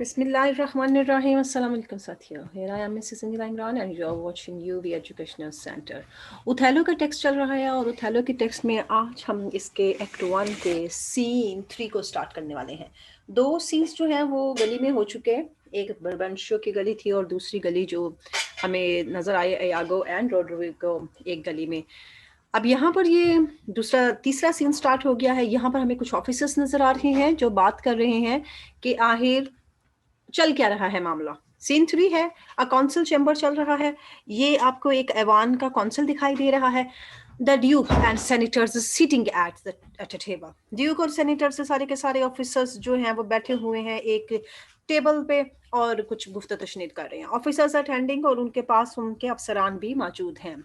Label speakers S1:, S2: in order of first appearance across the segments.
S1: Bismillahirrahmanirrahim. Assalamu alaikum साथियों. Here I am Mrs. Anila Imran and you are watching UV Educational Center. उथैलो का text चल रहा है और उथैलो के टेक्स्ट में आज हम इसके एक्ट 1 के सीन 3 को स्टार्ट करने वाले हैं. दो सीन्स जो हैं वो गली में हो चुके हैं. एक बर्बनशो की गली थी और दूसरी गली जो हमें नजर आई एयागो एंड रोड्रिगो एक गली में. अब यहाँ पर ये तीसरा सीन स्टार्ट हो गया है. यहाँ पर हमें कुछ ऑफिसर्स नजर आ रहे हैं जो बात कर रहे हैं कि आखिर चल क्या रहा है मामला. सीन 3 है. अ काउंसिल चैम्बर चल रहा है. ये आपको एक ऐवान का काउंसिल दिखाई दे रहा है. The Duke and senators sitting at a table. Duke और सेनेटर से सारे के सारे ऑफिसर्स जो हैं वो बैठे हुए हैं एक टेबल पे और कुछ गुफ्त तशनीद कर रहे हैं. ऑफिसर्स अटेंडिंग और उनके पास उनके अफसरान भी मौजूद हैं.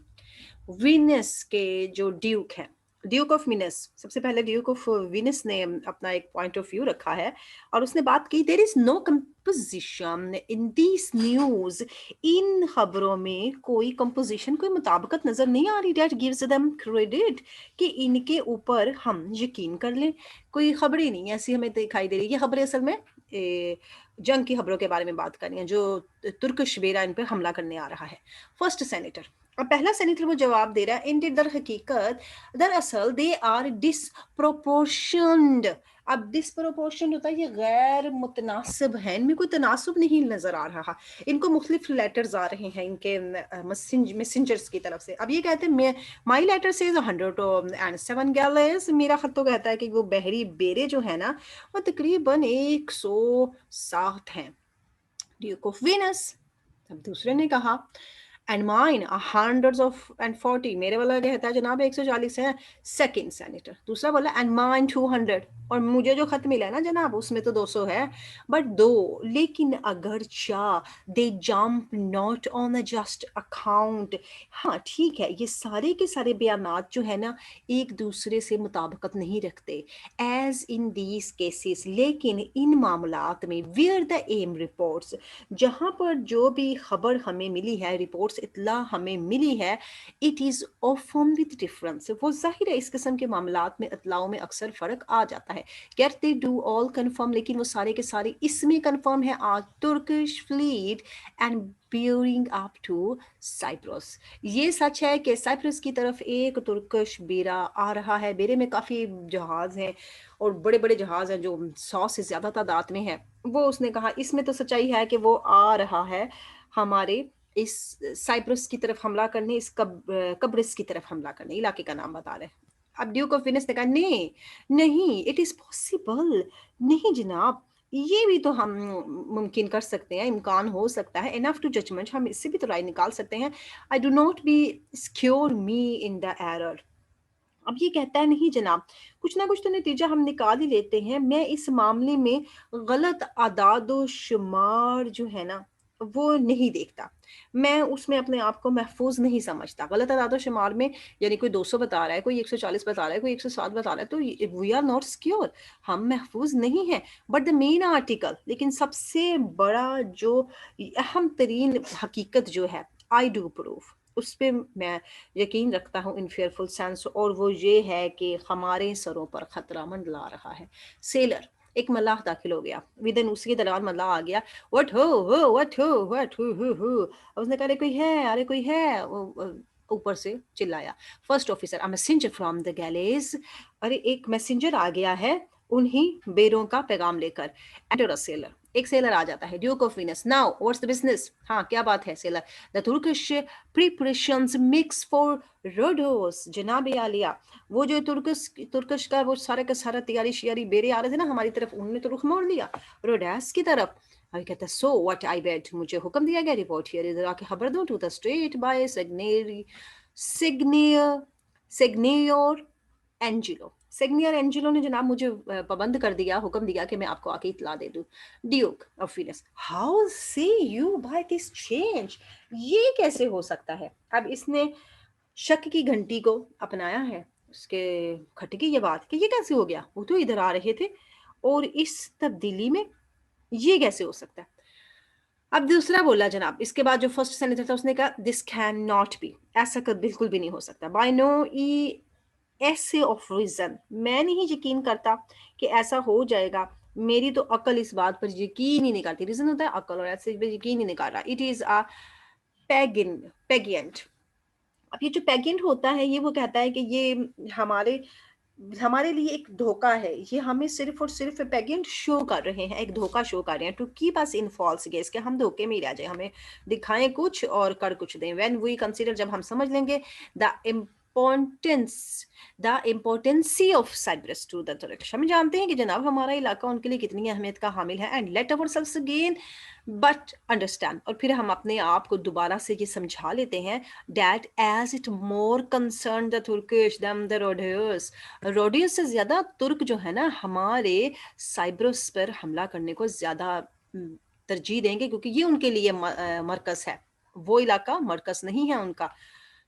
S1: वीनस के जो ड्यूक हैं, ड्यूक ऑफ विनस, सबसे पहले ड्यूक ऑफ विनस ने अपना एक पॉइंट ऑफ व्यू रखा है और उसने बात की. There is no composition in this news. इन खबरों में कोई कंपोजिशन, कोई मुताबिकत नजर नहीं आ रही. दैट गिव्स देम क्रेडिट कि इनके ऊपर हम यकीन कर लें. कोई खबरें नहीं ऐसी हमें दिखाई दे रही. ये खबरें असल में जंग की खबरों के बारे में बात कर रही हैं जो तुर्कश बेरा इन पर हमला करने आ रहा है. फर्स्ट सेनेटर, अब पहला सेनेटर वो जवाब दे रहा है. इंडेड दर हकीकत दरअसल दे आर डिसप्रोपोर्शनड. अब डिसप्रोपोर्शन होता है ये गैर मुतनासिब है, इनमें कोई तनासब नहीं नजर आ रहा. इनको मुख्तलिफ लेटर्स आ रहे हैं इनके मैसेंजर्स की तरफ से. अब ये कहते हैं माई लेटर से 107 गैलेस. मेरा खत तो कहता है कि वो बहरी बेरे जो है ना वो तकरीबन 107 हैं. ड्यूक ऑफ वीनस, अब दूसरे ने कहा एंड माइन 140. मेरे वाला कहता है जनाब 140 है. सेकंड सेनेटर दूसरा बोला एंड माइन 200. और मुझे जो खत मिला है ना जनाब उसमें तो 200 है. बट दो, लेकिन अगर they jump not on a just account. हाँ ठीक है, ये सारे के सारे बयानात जो है ना एक दूसरे से मुताबिकत नहीं रखते. एज इन दीज केसेस, लेकिन इन मामलात में वेयर द एम रिपोर्ट्स, जहाँ पर जो भी खबर हमें मिली है, रिपोर्ट्स इतला हमें मिली है, it is often with difference. वो जाहिर है इस किस्म के मामलात में इतलाओं में अक्सर फ़र्क आ जाता है. Cat they do all confirm, लेकिन वो सारे के सारे इसमें कन्फर्म है. आज Turkish fleet and bearing up to Cyprus. ये सच है कि साइप्रस की तरफ एक तुर्कश बेरा आ रहा है. बेरे में काफ़ी जहाज़ हैं और बड़े बड़े जहाज़ हैं जो 100 से ज़्यादा तादाद में है. वो उसने कहा इसमें तो सच्चाई है कि वो आ रहा है हमारे इस साइप्रस की तरफ हमला करने, इस कब्रिस की तरफ हमला करने. इलाके का नाम बता रहे. अब ड्यूक ऑफ विनस ने कहा नहीं इट इज़ पॉसिबल. नहीं जनाब, ये भी तो हम मुमकिन कर सकते हैं, इम्कान हो सकता है. इनफ टू जजमेंट, हम इससे भी तो राय निकाल सकते हैं. I do not be secure me in the error. अब ये कहता है नहीं जनाब, कुछ ना कुछ तो नतीजा हम निकाल ही लेते हैं. मैं इस मामले में गलत आदाद शुमार जो है ना वो नहीं देखता. मैं उसमें अपने आप को महफूज नहीं समझता. गलत आदाद शुमार में यानी कोई 200 बता रहा है, कोई 140 बता रहा है, कोई 107 बता रहा है, तो वी आर नॉट सिक्योर, हम महफूज नहीं हैं. बट द मेन आर्टिकल, लेकिन सबसे बड़ा जो अहम तरीन हकीकत जो है, आई डू प्रूफ, उस पर मैं यकीन रखता हूँ इन फेयरफुल सेंस, और वो ये है कि हमारे सरों पर खतरा मंडला रहा है. सेलर, एक मल्लाह दाखिल हो गया. विदिन उसी दौरान मल्लाह आ गया. व्हाट हो व्हाट हो व्हाट हो. उसने कहा अरे कोई है, अरे कोई है. ऊपर से चिल्लाया. First officer, a messenger from the galleys. अरे एक मैसेंजर आ गया है उन्हीं बेरों का पैगाम लेकर. एंटर अ सेलर, एक सेलर आ जाता है. Duke of Venice, now what's the business. हाँ क्या बात है. Sailor, the Turkish preparations mix for Rhodes. जनाब आलिया, वो जो तुर्कश का वो सारा का सारा तैयारी शियारी बेरे आ रहे थे ना हमारी तरफ, उन्होंने तो रुख मोड़ लिया रोडास की तरफ. अभी कहता है सो व्हाट आई बेड, मुझे हुक्म दिया गया रिपोर्ट हियर इधर आके खबर दो to the straight by signior Angelo. Signior Angelo ने जनाब मुझे पाबंद कर दिया, हुक्म दिया कि मैं आपको आके इतला दे दूं. ड्यूक ऑफ विनस, हाउ से यू बाय दिस चेंज. ये कैसे हो सकता है. अब इसने शक की घंटी को अपनाया है. उसके खटकी ये बात कि ये कैसे हो गया, वो तो इधर आ रहे थे और इस तब्दीली में ये कैसे हो सकता है. अब दूसरा बोला जनाब, इसके बाद जो फर्स्ट सेनेटर था उसने कहा दिस कैन नॉट बी, ऐसा बिल्कुल भी नहीं हो सकता. बाय नो ई ऐसे ऑफ रीजन, मैं नहीं यकीन करता कि ऐसा हो जाएगा. میری تو عقل اس بات پر یقین ہی نہیں کرتی. ریزن ہوتا ہے عقل, اور ایسے پہ یقین ہی نہیں کر رہا. اٹ از اے پیگینٹ. اب یہ جو پیگنٹ ہوتا ہے یہ وہ کہتا ہے کہ یہ ہمارے لیے ایک دھوکہ ہے, یہ ہمیں صرف اور صرف پیگنٹ شو کر رہے ہیں, ایک دھوکہ شو کر رہے ہیں, to keep us in false gaze, کہ ہم دھوکے میں ہی رہ جائیں, ہمیں دکھائیں کچھ اور کر کچھ دیں. وین وی کنسیڈر, جب ہم سمجھ لیں گے the importancy of Cyprus to the Turkish, ہم جانتے ہیں کہ جناب ہمارا علاقہ ان کے لیے کتنی اہمیت کا حامل ہے. And let over سیلفس again but understand, اور پھر ہم اپنے آپ کو دوبارہ سے یہ سمجھا لیتے ہیں that as it more concerned the Turkish than the Rhodeos, روڈیوس سے زیادہ ترک جو ہے نا ہمارے سائبرس پر حملہ کرنے کو زیادہ ترجیح دیں گے, کیونکہ یہ ان کے لیے مرکز ہے, وہ علاقہ مرکز نہیں ہے ان کا.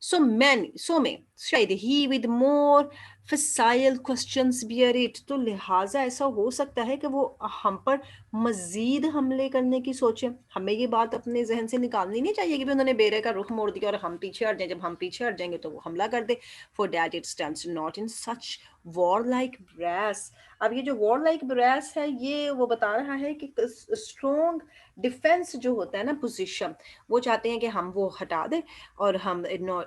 S1: So may شاید he with more facile questions bear it, تو لہٰذا ایسا ہو سکتا ہے کہ وہ ہم پر مزید حملے کرنے کی سوچیں. ہمیں یہ بات اپنے ذہن سے نکالنی نہیں چاہیے کہ انہوں نے بیرے کا رخ موڑ دیا اور ہم پیچھے ہٹ جائیں, جب ہم پیچھے ہٹ جائیں گے تو وہ حملہ کر دے. For that it stands not in such warlike brass. اب یہ جو warlike brass ہے یہ وہ بتا رہا ہے کہ strong ڈیفینس جو ہوتا ہے نا پوزیشن, وہ چاہتے ہیں کہ ہم وہ ہٹا دیں اور ہم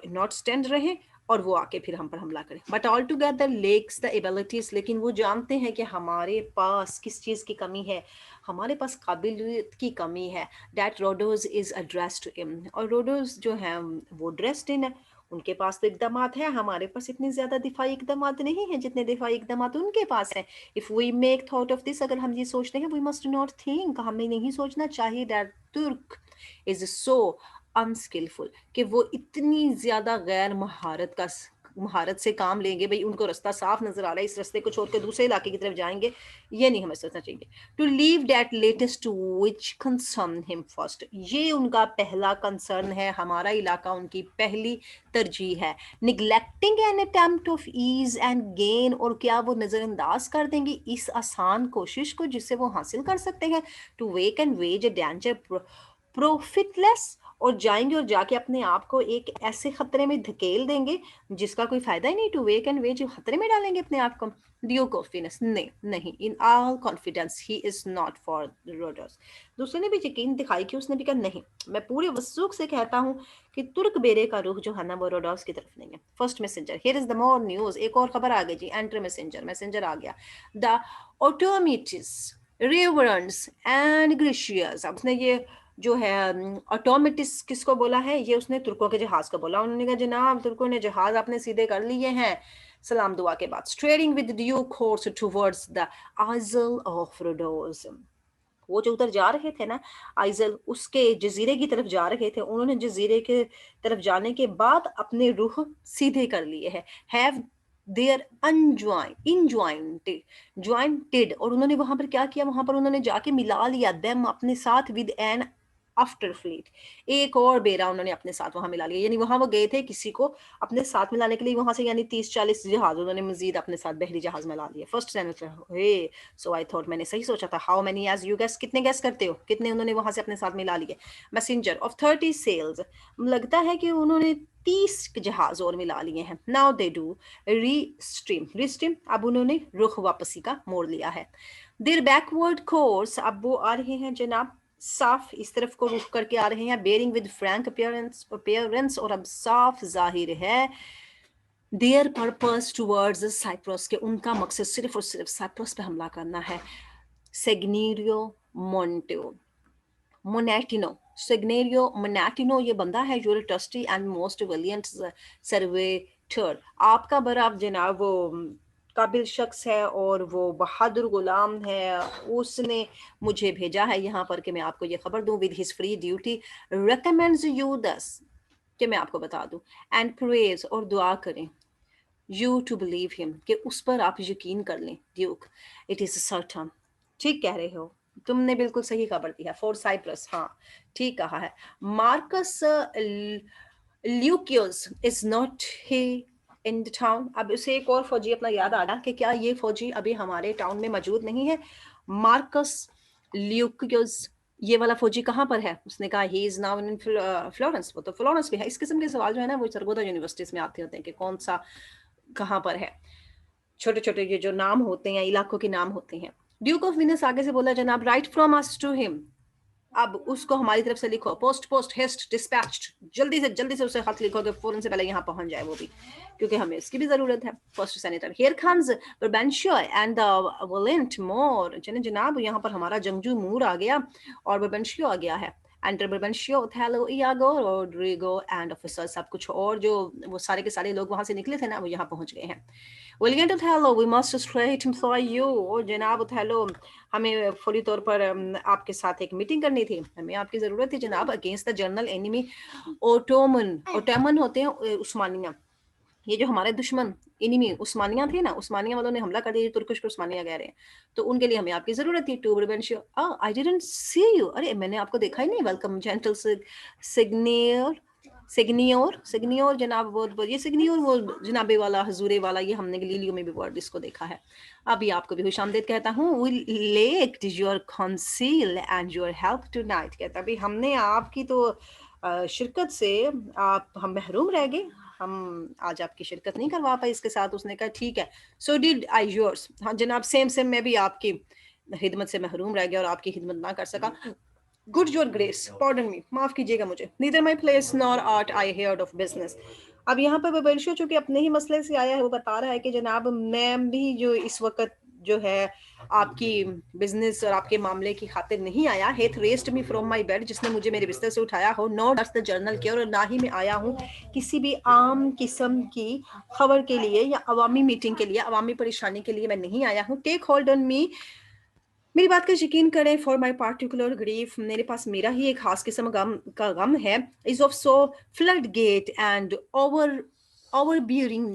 S1: ناٹ اسٹینڈ رہیں اور وہ آ کے پھر ہم پر حملہ کریں. But altogether lacks the abilities, لیکن وہ جانتے ہیں کہ ہمارے پاس کس چیز کی کمی ہے, ہمارے پاس قابلیت کی کمی ہے. دیٹ روڈوز از ایڈریسڈ ان, اور روڈوز جو ہیں وہ ڈریسڈ ان ہے, ان کے پاس تو اقدامات ہیں, ہمارے پاس اتنے زیادہ دفاعی اقدامات نہیں ہیں جتنے دفاعی اقدامات ان کے پاس ہیں. If we make thought of this, اگر ہم یہ سوچتے ہیں, we must not think, ہمیں نہیں سوچنا چاہیے that Turk is so unskillful, کہ وہ اتنی زیادہ غیر مہارت سے کام لیں گے. بھئی ان کو رستہ صاف نظر آ رہا ہے, اس رستے کو چھوڑ کے دوسرے علاقے کی طرف جائیں گے, یہ نہیں ہمیں سوچنا چاہیے. To leave that latest which concern him first, یہ ان کا پہلا کنسرن ہے, ہمارا علاقہ ان کی پہلی ترجیح ہے. Neglecting an attempt of ease and gain, اور کیا وہ نظر انداز کر دیں گے اس آسان کوشش کو جس سے وہ حاصل کر سکتے ہیں. To wake and wage a danger profitless, اور جائیں گے اور جا کے اپنے آپ کو ایک ایسے خطرے میں دھکیل دیں گے جس کا کوئی فائدہ ہی نہیں. ٹو ویک اینڈ ویج, خطرے میں ڈالیں گے اپنے آپ کو. ڈیوک آف وینس, نہیں, in all confidence he is not for Rhodes. دوسرے نے بھی یقین دکھائی کہ اس نے بھی کہا نہیں, میں پورے وثوق سے کہتا ہوں کہ ترک بیرے کا رخ جو ہے نا وہ روڈوس کی طرف نہیں ہے. First messenger, here is the more news, ایک اور خبر آ گئی جی. انٹر میسنجر آ گیا. دا آٹومیٹس ریورنس اینڈ گریشیاز, اب اس نے یہ جو ہے آٹومیٹس کس کو بولا ہے, یہ اس نے ترکوں کے جہاز کو بولا. انہوں نے کہا جناب ترکوں نے جہاز اپنے سیدھے کر لیے ہیں سلام دعا کے بعد. Steering with due course toward the isle of Rhodes, وہ جو ادھر جا رہے تھے نا آئزل, اس کے جزیرے کی طرف جا رہے تھے, انہوں نے جزیرے کے طرف جانے کے بعد اپنے رخ سیدھے کر لیے ہیں. ہیو دیئر جوائنٹڈ, اور انہوں نے وہاں پر کیا کیا, وہاں پر انہوں نے جا کے ملا لیا دیم اپنے ساتھ ود این آفٹر فلیٹ, ایک اور بیرا انہوں نے اپنے ساتھ وہاں ملا لیا. یعنی وہاں وہ گئے تھے کسی کو اپنے ساتھ ملانے کے لیے, وہاں سے یعنی 30-40 جہاز انہوں نے مزید اپنے ساتھ بحری جہاز ملا لیے. First senator so I thought, میں نے صحیح سوچا تھا. How many as you guess, کتنے گیس کرتے ہو, کتنے انہوں نے وہاں سے اپنے ساتھ ملا لیے. میسنجر آف 30 سیلز, لگتا ہے کہ انہوں نے 30 جہاز اور ملا لیے ہیں. ناؤ دے ڈو ریسٹریم, اب انہوں نے رخ واپسی کا موڑ لیا ہے. دیر بیکورڈ کورس, اب وہ آ رہے ہیں جناب صاف اس طرف کو رخ کر کے آ رہے ہیں. بیئرنگ ود فرینک اپیئرنس, اور اب صاف ظاہر ہے دیئر پرپز ٹوورڈز سائپرس, کہ ان کا مقصد صرف اور صرف سائپرس پہ حملہ کرنا ہے. سیگنیریو مونیٹینو یہ بندہ ہے, your trustee and most valiant سرویٹر, آپ کا بڑا جناب وہ قابل شخص ہے اور وہ بہادر غلام ہے. اس نے مجھے بھیجا ہے یہاں پر کہ میں آپ کو یہ خبر دوں. With his free duty recommends you this, کہ میں آپ کو بتا دوں, اینڈ پریز, اور دعا کریں, یو ٹو بلیو ہم, کہ اس پر آپ یقین کر لیں. ڈیوک, اٹ از سرٹن, ٹھیک کہہ رہے ہو, تم نے بالکل صحیح خبر دی ہے. فور سائپرس, ہاں ٹھیک کہا ہے. Marcus Luccicos is not he in the town, اب اسے ایک اور فوجی اپنا یاد آ رہا کہ کیا یہ فوجی ابھی ہمارے ٹاؤن میں موجود نہیں ہے. مارکس لیوکیوس, یہ والا فوجی کہاں پر ہے؟ اس نے کہا ہی از ناؤ ان فلورنس, وہ تو فلورنس بھی ہے. اس قسم کے سوال جو ہے نا وہ سرگودا یونیورسٹیز میں آتے ہوتے ہیں کہ کون سا کہاں پر ہے. چھوٹے چھوٹے یہ جو نام ہوتے ہیں علاقوں کے نام ہوتے ہیں. ड्यूक ऑफ विनस आगे से बोला जनाब right from us to him, अब उसको हमारी तरफ से लिखो, पोस्ट पोस्ट हेस्ट डिस्पैच्ड, जल्दी से उसे खत लिखो कि फौरन से पहले यहाँ पहुंच जाए वो भी, क्योंकि हमें इसकी भी जरूरत है। First senator here comes Brabantio and the valiant Moor, जनाब यहाँ पर हमारा जंगजू मूर आ गया और बर्बेंशियो आ गया है। Enter Brabantio, Othello, Iago, Roderigo and officer, सब कुछ और जो वो सारे के सारे लोग वहां से निकले थे ना, वो यहाँ पहुंच गए हैं। William Othello, we must straight employ you, और जनाब ओथेलो हमें फौरी तौर पर आपके साथ एक मीटिंग करनी थी, हमें आपकी ज़रूरत थी जनाब, against the journal enemy Ottoman होते हैं उस्मानिया, ये जो हमारे दुश्मन इनिमी उस्मानिया थे ना, उस्मानिया वालों ने हमला कर दिया, तुर्किश को उस्मानिया कह रहे हैं, तो उनके लिए हमें आपकी ज़रूरत थी। To Brabantio, I didn't see you, अरे मैंने आपको देखा ही नहीं। वेलकम जेंटल सिग्नियर सिग्नियोर जनाब, वो ये सिग्नियोर वो जनाबे वाला हजूरे वाला, ये हमने गलीलियो में भी वर्ड इसको देखा है। अभी आपको भी खुशामदीद कहता हूँ। We lacked your counsel and your help tonight, कहता भाई हमने आपकी तो शिरकत से हम महरूम रह गए, हम आज आपकी शिरकत नहीं करवा पाए इसके साथ। उसने कहा ठीक है, सो डिड आई योर्स, हाँ जनाब सेम सेम, मैं भी आपकी खिदमत से महरूम रह गया और आपकी खिदमत ना कर सका। Good your grace, pardon me, माफ कीजिएगा मुझे, neither my place nor art I heard of business. अब यहाँ पर बबरशो चूंकि अपने ही मसले से आया है, वो बता रहा है कि जनाब मैं भी जो इस वक्त जो है आपकी बिजनेस और आपके मामले की खातिर नहीं आया। Hath raised me from my bed, जिसने मुझे मेरे बिस्तर से उठाया हो। नो डस्ट द जर्नल केयर, और ना ही मैं आया हूँ किसी भी आम किस्म की खबर के लिए या अवामी मीटिंग के लिए, अवामी परेशानी के लिए मैं नहीं आया हूँ। टेक होल्ड ऑन मी, मेरी बात का यकीन करें। फॉर माई पार्टिकुलर ग्रीफ, मेरे पास मेरा ही एक खास किस्म का गम है। Is of so floodgate and overbearing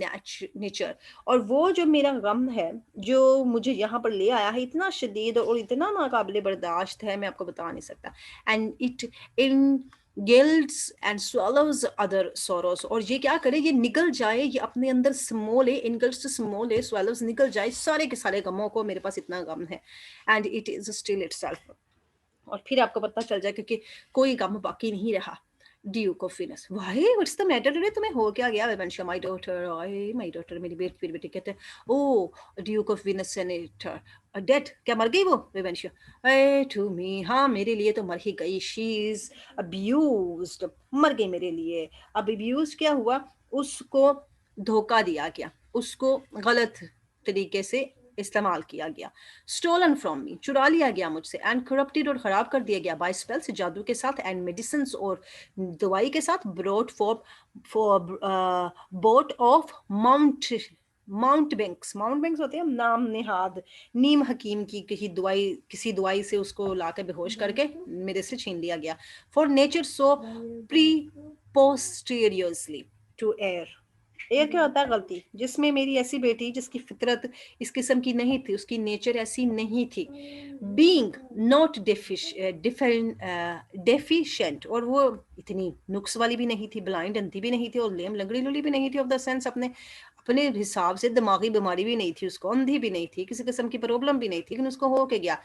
S1: nature, और वो जो मेरा गम है जो मुझे यहाँ पर ले आया है, इतना शदीद और इतना नाकाबिले बर्दाश्त है, मैं आपको बता नहीं सकता। And it in guilds and swallows other sorrows, और ये क्या करे, ये निगल जाए, ये अपने अंदर समो ले, इनगल्स टू समो ले, swallows निगल जाए सारे के सारे गमों को। मेरे पास इतना गम है। And it is still itself, और फिर आपको पता चल जाए क्योंकि कोई गम बाकी नहीं रहा। Duke of Venice, why what's the matter today, तुम्हें हो क्या गया? विवंशिया, my daughter, I my daughter, मेरी बेटी बेटी कहते हैं। O Duke of Venice senator dead, क्या मर गई वो? विवंशिया, ए टू मी, हाँ मेरे लिए तो मर ही गई। शी इज अब्यूज्ड, मर गई मेरे लिए। अब अब्यूज क्या हुआ, उसको धोखा दिया गया, उसको गलत तरीके से इस्तेमाल किया गया। स्टोलन फ्रॉम मी, चुरा लिया गया मुझसे। एंड करप्टेड, और खराब कर दिया गया। बाय स्पेल्स, जादू के साथ। एंड मेडिसिन, और दवाई के साथ। Brought for boat of mount banks होते हैं नाम नेहाद, नीम हकीम की किसी दवाई से उसको लाकर बेहोश करके मेरे से छीन लिया गया। For nature so preposterously to err, ये क्या होता है गलती, जिसमें मेरी ऐसी बेटी जिसकी फितरत इस किस्म की नहीं थी, उसकी नेचर ऐसी नहीं थी। बीइंग नॉट डेफिशिएंट, और वो इतनी नुक्स वाली भी नहीं थी, ब्लाइंड अंधी भी नहीं थी, और लेम लंगड़ी लुली भी नहीं थी। ऑफ द सेंस, अपने अपने हिसाब से दिमागी बीमारी भी नहीं थी उसको, अंधी भी नहीं थी, किसी किस्म की प्रॉब्लम भी नहीं थी, लेकिन उसको हो के गया।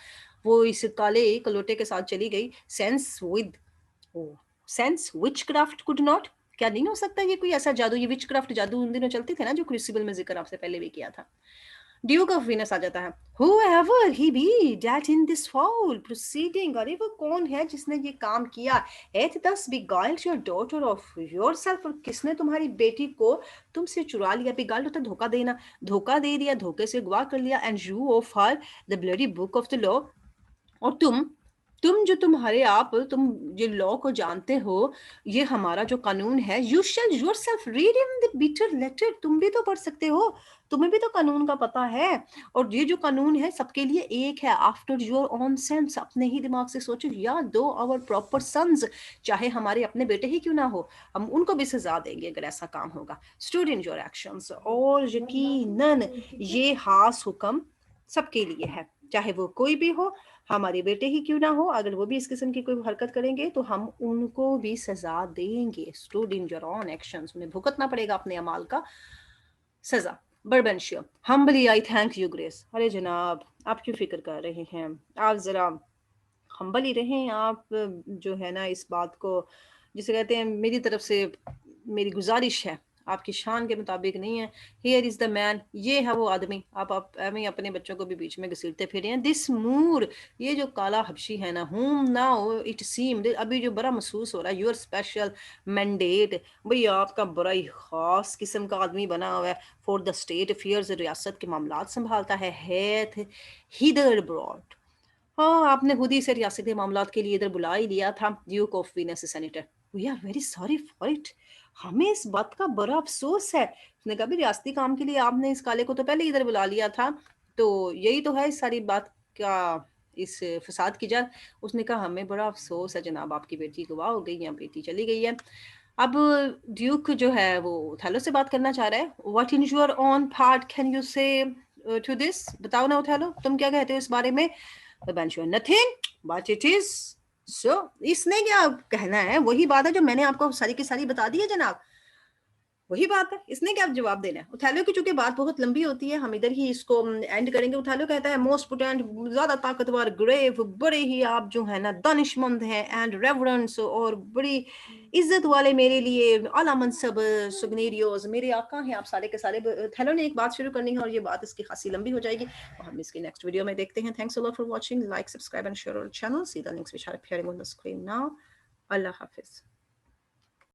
S1: वो इस काले कलोटे के साथ चली गई। Sense which craft could not, क्या नहीं हो सकता ये कोई ऐसा जादू, ये विच क्राफ्ट जादू उन दिनों चलते थे ना, जो क्रूसिबल में जिक्र आपसे पहले भी किया था। ड्यूक ऑफ विनस आ जाता है। Whoever he be that in this foul proceeding, अरे वो कौन है जिसने ये काम किया? Hath thus beguiled your daughter of yourself, और किसने तुम्हारी बेटी को तुमसे चुरा लिया? beguiled होता धोखा देना, धोखा दे दिया, धोखे से अगवा कर लिया। And you of her the bloody book of the law, और तुम जो तुम्हारे आप तुम ये लॉ को जानते हो, ये हमारा जो कानून है। You shall yourself read in the bitter letter, तुम भी तो पढ़ सकते हो, तुम्हें भी तो कानून का पता है। और ये जो कानून है सबके लिए एक है। आफ्टर योर ओन सेंस, अपने ही दिमाग से सोचो। या दो आवर प्रॉपर सन्स, चाहे हमारे अपने बेटे ही क्यों ना हो, हम उनको भी सजा देंगे अगर ऐसा काम होगा। स्टूडेंट योर एक्शंस, और यकीनन ये खास हुक्म सबके लिए है, चाहे वो कोई भी हो, हमारे बेटे ही क्यों ना हो। अगर वो भी इस किस्म की कोई हरकत करेंगे तो हम उनको भी सजा देंगे। स्टूडेंट योर ऑन एक्शंस, उन्हें भुगतना पड़ेगा अपने अमाल का सजा। Brabantio, humbly I thank you grace, अरे जनाब आप क्यों फिक्र कर रहे हैं, आप जरा हम्बल ही रहें। आप जो है ना इस बात को जिसे कहते हैं, मेरी तरफ से मेरी गुजारिश है, آپ کی شان کے مطابق نہیں ہے. ہیئر از دا مین، یہ ہے وہ آدمی. آپ ایویں اپنے بچوں کو بھی بیچ میں گھسیٹتے پھر رہے ہیں. دس مور، یہ جو کالا حبشی ہے نا، ہوم ناؤ اٹ سیم، ابھی جو بڑا محسوس ہو رہا ہے، یور اسپیشل مینڈیٹ، بھئی آپ کا بڑا ہی خاص قسم کا آدمی بنا ہوا ہے فار دا اسٹیٹ افیئرز، ریاست کے معاملات سنبھالتا ہے. ہیتھ ہیدر براڈ، ہاں آپ نے خود ہی سے ریاستی معاملات کے لیے ادھر بلا ہی لیا تھا. Duke of Venice senator, we are very sorry for it, ہمیں اس بات کا بڑا افسوس ہے. اس نے کہا بھی ریاستی کام کے لیے آپ نے اس کالے کو تو پہلے ادھر بلا لیا تھا، تو یہی تو ہے اس ساری بات کا، اس فساد کی جڑ. اس نے کہا ہمیں بڑا افسوس ہے جناب، آپ کی بیٹی گواہ ہو گئی ہے، بیٹی چلی گئی ہے. اب ڈیوک جو ہے وہ اوتھیلو سے بات کرنا چاہ رہا ہے. What in your own part can you سے ٹو دس، بتاؤ نا اوتھیلو، تم کیا کہتے ہو اس بارے میں؟ بینشو نتھنگ بٹ اٹ از سو. اس نے کیا کہنا ہے، وہی بات ہے جو میں نے آپ کو ساری کی ساری بتا دی ہے جناب، وہی بات ہے. اس نے کیا جواب دینا ہے؟ اوتھیلو کی چونکہ بات بہت لمبی ہوتی ہے، ہم ادھر ہی اس کو اینڈ کریں گے. اوتھیلو کہتا ہے موسٹ پوٹینٹ، زیادہ طاقتور، گریو، بڑے ہی آپ جو ہے نا دانش مند ہیں، اینڈ ریورنس، اور بڑی عزت والے میرے لیے اعلیٰ منصب سگنیریوز، میرے آقا ہیں آپ سارے کے سارے. اوتھیلو نے ایک بات شروع کرنی ہے اور یہ بات اس کی خاصی لمبی ہو جائے گی، اور ہم اس کی نیکسٹ ویڈیو میں دیکھتے ہیں. Thanks a lot for watching. Like, subscribe and share our channel. See the links which are appearing on the screen now. اللہ حافظ.